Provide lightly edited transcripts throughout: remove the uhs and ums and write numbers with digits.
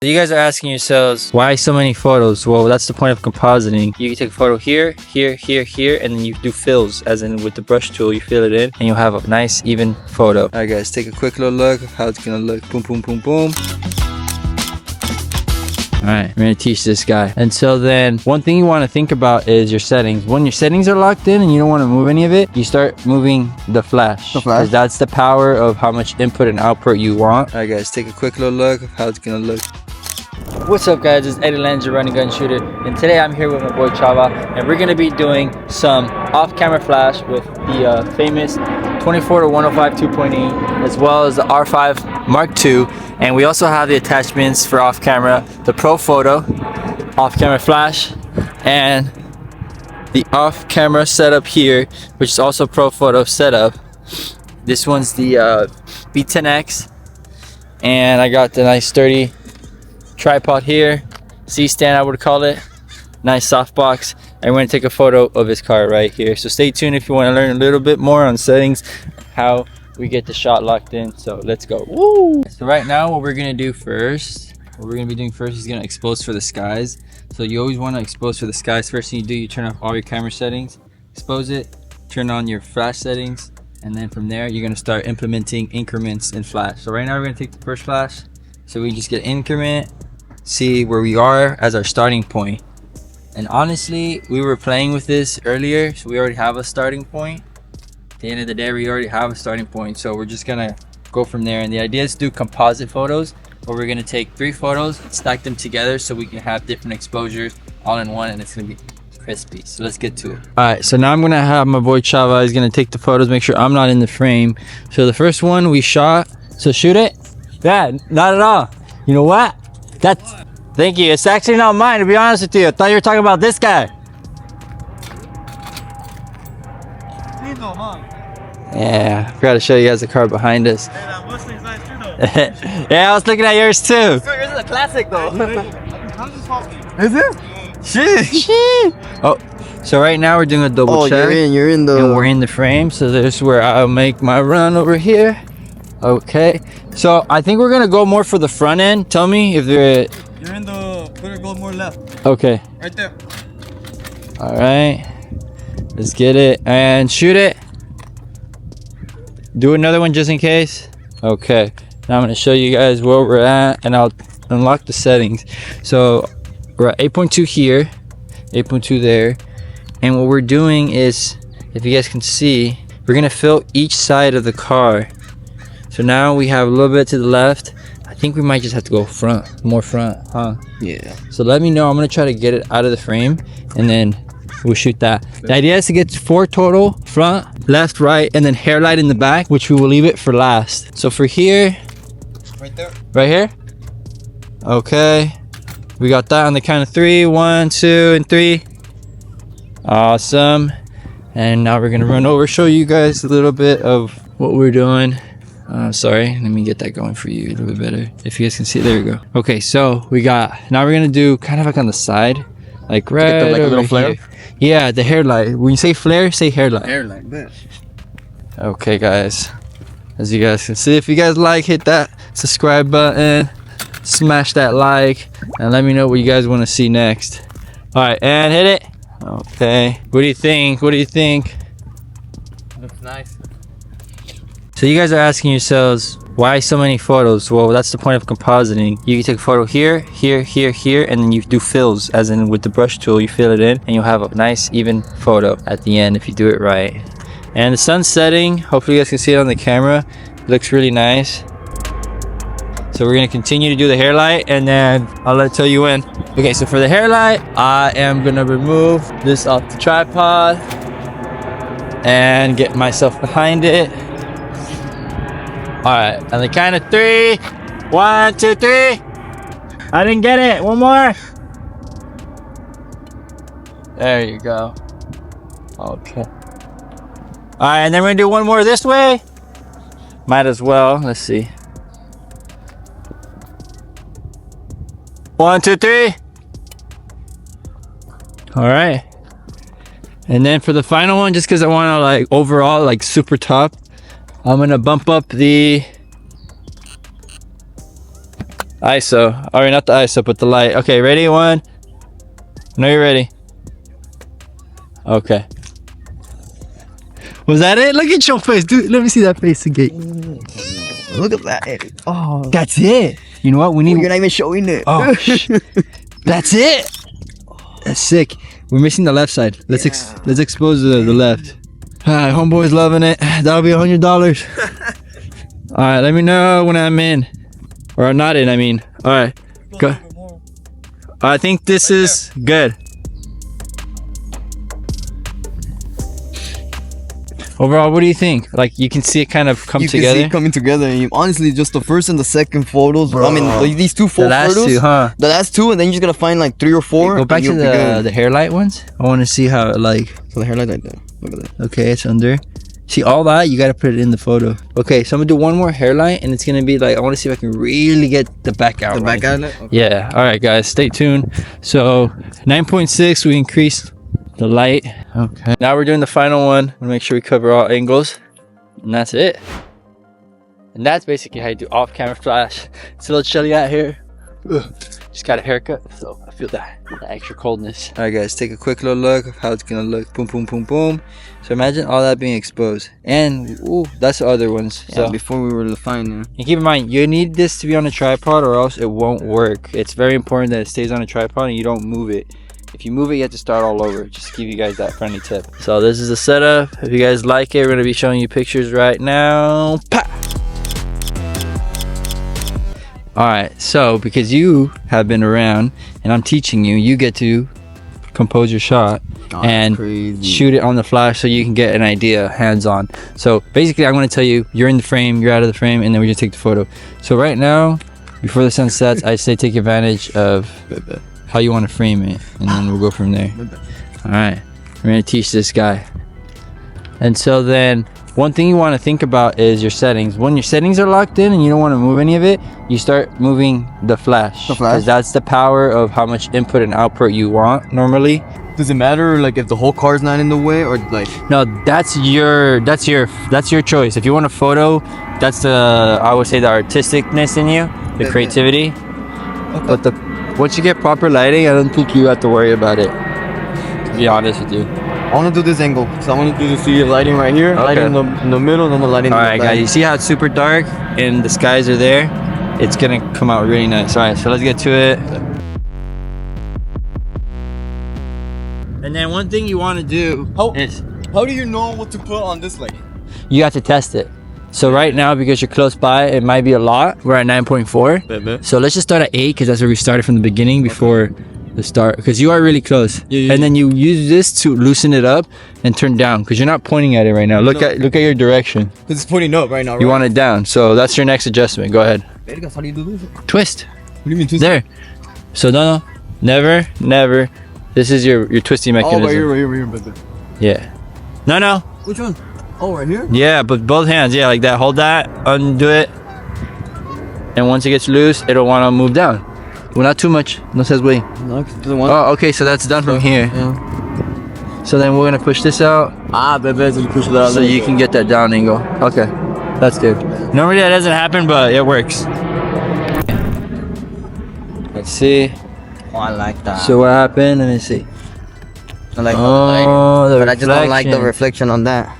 So you guys are asking yourselves, why so many photos? Well, that's the point of compositing. You can take a photo here, here, here, here, and then you do fills, as in with the brush tool, you fill it in, and you'll have a nice, even photo. All right, guys, take a quick little look of how it's gonna look. Boom, boom, boom, boom. All right, we're gonna teach this guy. And so then one thing you want to think about is your settings. When your settings are locked in and you don't want to move any of it, you start moving the flash. Because that's the power of how much input and output you want. All right, guys, take a quick little look of how it's gonna look. What's up, guys? It's Eddie Lenz, your running gun shooter, and today I'm here with my boy Chava, and we're gonna be doing some off-camera flash with the famous 24-105 2.8, as well as the R5 Mark II, and we also have the attachments for off-camera, the Pro Photo off-camera flash, and the off-camera setup here, which is also Pro Photo setup. This one's the B10X, and I got the nice sturdy tripod here, C-stand I would call it, nice softbox. I'm going to take a photo of his car right here, so stay tuned if you want to learn a little bit more on settings, how we get the shot locked in. So let's go. Woo! So right now what we're going to be doing first is going to expose for the skies. So you always want to expose for the skies. First thing you do, you turn off all your camera settings, expose it, turn on your flash settings, and then from there you're going to start implementing increments in flash. So right now we're going to take the first flash, so we just get increment, see where we are as our starting point. And honestly, we were playing with this earlier, so we already have a starting point. At the end of the day, we already have a starting point, so we're just gonna go from there. And the idea is to do composite photos, where we're gonna take 3 photos, stack them together so we can have different exposures all in one, and it's gonna be crispy. So let's get to it. All right, so now I'm gonna have my boy Chava. He's gonna take the photos, make sure I'm not in the frame. So the first one we shot, so shoot it. Yeah, not at all. You know what? Thank you. It's actually not mine, to be honest with you. I thought you were talking about this guy. Yeah, I forgot to show you guys the car behind us. Yeah, I was looking at yours too. Yours is a classic though. Is it? Shit. Oh, so right now we're doing a double check. You're in the... And we're in the frame, so this is where I'll make my run over here. Okay, so I think we're gonna go more for the front end. Tell me if they're... You're in the... We're gonna go more left. Okay. Right there. All right. Let's get it and shoot it. Do another one just in case. Okay. Now I'm gonna show you guys where we're at, and I'll unlock the settings. So we're at 8.2 here, 8.2 there, and what we're doing is, if you guys can see, we're gonna fill each side of the car. So now we have a little bit to the left. I think we might just have to go front, more front, huh? Yeah. So let me know. I'm gonna try to get it out of the frame, and then we'll shoot that. The idea is to get 4 total, front, left, right, and then hair light in the back, which we will leave it for last. So for here, Right there. right here. Okay, we got that on the count of 3. 1, 2, and 3. Awesome. And now we're gonna run over, show you guys a little bit of what we're doing. Sorry, let me get that going for you a little bit better. If you guys can see, there we go. Okay, so we got, now we're gonna do kind of like on the side, like right get the, like, a little flare? here. Yeah, the hair light. When you say flare, say hair light. Hair like that. Okay, guys, as you guys can see, if you guys like, hit that subscribe button, smash that like, and let me know what you guys want to see next. All right, and hit it. Okay, what do you think? What do you think? Looks nice. So you guys are asking yourselves, why so many photos? Well, that's the point of compositing. You can take a photo here, here, here, here, and then you do fills, as in with the brush tool, you fill it in, and you'll have a nice, even photo at the end if you do it right. And the sun's setting. Hopefully you guys can see it on the camera. It looks really nice. So we're gonna continue to do the hair light, and then I'll tell you when. Okay, so for the hair light, I am gonna remove this off the tripod and get myself behind it. All right, on the count of 3. 1, 2, 3. I didn't get it. One more. There you go. Okay. All right, and then we're gonna do one more this way. Might as well. Let's see. 1, 2, 3. All right. And then for the final one, just because I want to like overall like super top, I'm gonna bump up the ISO. Alright, not the ISO, but the light. Okay, ready? One. No, you're ready. Okay. Was that it? Look at your face, dude. Let me see that face again. Look at that. Oh, That's it. You know what? We need. you're not even showing it. Oh, that's it. That's sick. We're missing the left side. Let's expose the left. Alright, homeboy's loving it. That'll be $100. Alright, let me know when I'm in. Or not in, I mean. Alright, go. I think this is good. Overall, what do you think? Like, you can see it kind of come You together. can see it coming together. And honestly, just the first and the second photos. Bro. I mean, like, these two full The last photos. two, huh? The last two, and then you're just gonna find like 3 or 4. Go back to and you'll be good. the hairlight ones. I want to see how it like. So the hairlight right there. Look at that. Okay, it's under. See, all that, you got to put it in the photo. Okay, so I'm going to do one more hairlight, and it's going to be like, I want to see if I can really get the back out. The back outlet? Okay. Yeah. All right, guys, stay tuned. So 9.6, we increased the light. Okay. Now we're doing the final one. We'll make sure we cover all angles. And that's it. And that's basically how you do off-camera flash. It's a little chilly out here. Ugh. Just got a haircut, so I feel that extra coldness. All right, guys, take a quick little look of how it's gonna look. Boom, boom, boom, boom. So imagine all that being exposed. And ooh, that's the other ones. Yeah, So before we were to find them. and keep in mind, you need this to be on a tripod or else it won't work. It's very important that it stays on a tripod and you don't move it. If you move it, you have to start all over. Just to give you guys that friendly tip. So this is the setup. If you guys like it, we're gonna be showing you pictures right now. Pa! Alright, so because you have been around and I'm teaching you, you get to compose your shot and shoot it on the flash so you can get an idea hands-on. So basically I'm going to tell you, you're in the frame, you're out of the frame, and then we just take the photo. So right now, before the sun sets, I say take advantage of how you want to frame it, and then we'll go from there. Alright, we're going to teach this guy. And so then one thing you want to think about is your settings. When your settings are locked in and you don't want to move any of it, you start moving the flash. Because that's the power of how much input and output you want normally. Does it matter like if the whole car's not in the way or like? No, that's your choice. If you want a photo, that's the, I would say, the artisticness in you, the creativity. Okay. But once you get proper lighting, I don't think you have to worry about it, to be honest with you. I want to do this angle because I want to do the see lighting right here, okay. Lighting in the middle, and then the lighting. All right, guys, you see how it's super dark and the skies are there? It's gonna come out really nice. All right, so let's get to it. And then one thing you want to do is, how do you know what to put on this light? You have to test it. So right now, because you're close by, it might be a lot. We're at 9.4. So let's just start at 8 because that's where we started from the beginning before the start. Because you are really close. Yeah. And then you use this to loosen it up and turn down because you're not pointing at it right now. Look at your direction. Because it's pointing up right now. Right? You want it down. So that's your next adjustment. Go ahead. How do you do this? Twist. What do you mean twist? There. So no, never. This is your twisting mechanism. Oh, right here, baby. Yeah. No. Which one? Oh, right here? Yeah, but both hands. Yeah, like that. Hold that. Undo it. And once it gets loose, it'll want to move down. Well, not too much. No says way. No, the one. Oh, okay. So that's done from here. Yeah. So then we're gonna push this out. Baby, so you push that out. So you can get that down angle. Okay, that's good. Normally that doesn't happen, but it works. Let's see. Oh, I like that. So what happened? Let me see. I like the but I just don't like the reflection on that.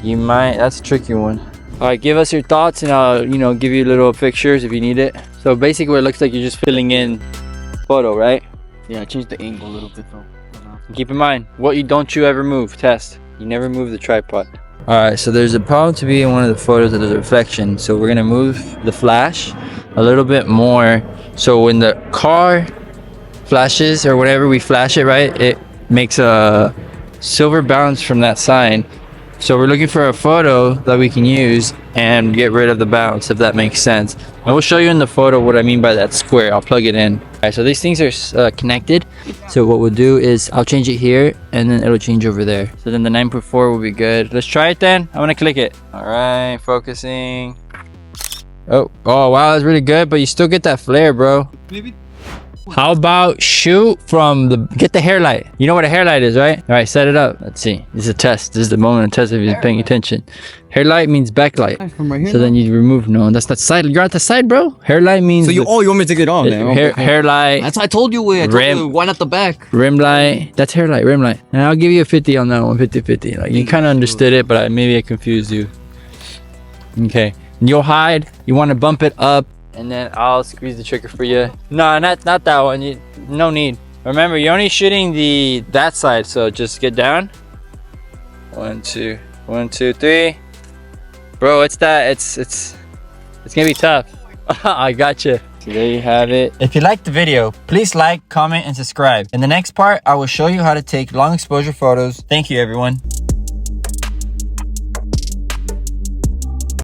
You might. That's a tricky one. All right, give us your thoughts, and I'll give you little pictures if you need it. So basically, it looks like you're just filling in photo, right? Yeah, I changed the angle a little bit though. Keep in mind, what don't you ever move? Test. You never move the tripod. All right, so there's a problem to be in one of the photos that there's a reflection. So we're gonna move the flash a little bit more. So when the car flashes or whenever we flash it, right, it makes a silver bounce from that sign. So we're looking for a photo that we can use and get rid of the bounce, if that makes sense. I will show you in the photo what I mean by that square. I'll plug it in. All right, so these things are connected. So what we'll do is I'll change it here and then it'll change over there. So then the 9.4 will be good. Let's try it then. I'm gonna click it. All right, focusing. Oh wow, that's really good, but you still get that flare, bro. Maybe How about shoot from the, get the hair light. You know what a hair light is, right? All right, set it up. Let's see. This is a test. This is the moment of test if you're paying attention. Hair light means backlight. From right here, so then you remove, no, that's the side. You're at the side, bro. Hair light means. So you want me to take it off then? Hair light. That's what I told you. Why not the back? Rim light. That's hair light, rim light. And I'll give you a 50 on that one, 50-50. Like you kind of understood it, but maybe I confused you. Okay. And you'll hide. You want to bump it up. And then I'll squeeze the trigger for you. No, not that one. No need. Remember, you're only shooting that side, so just get down. 1, 2, 1, 2, 3. Bro, it's gonna be tough. I got you. So there you have it. If you liked the video, please like, comment, and subscribe. In the next part, I will show you how to take long exposure photos. Thank you, everyone.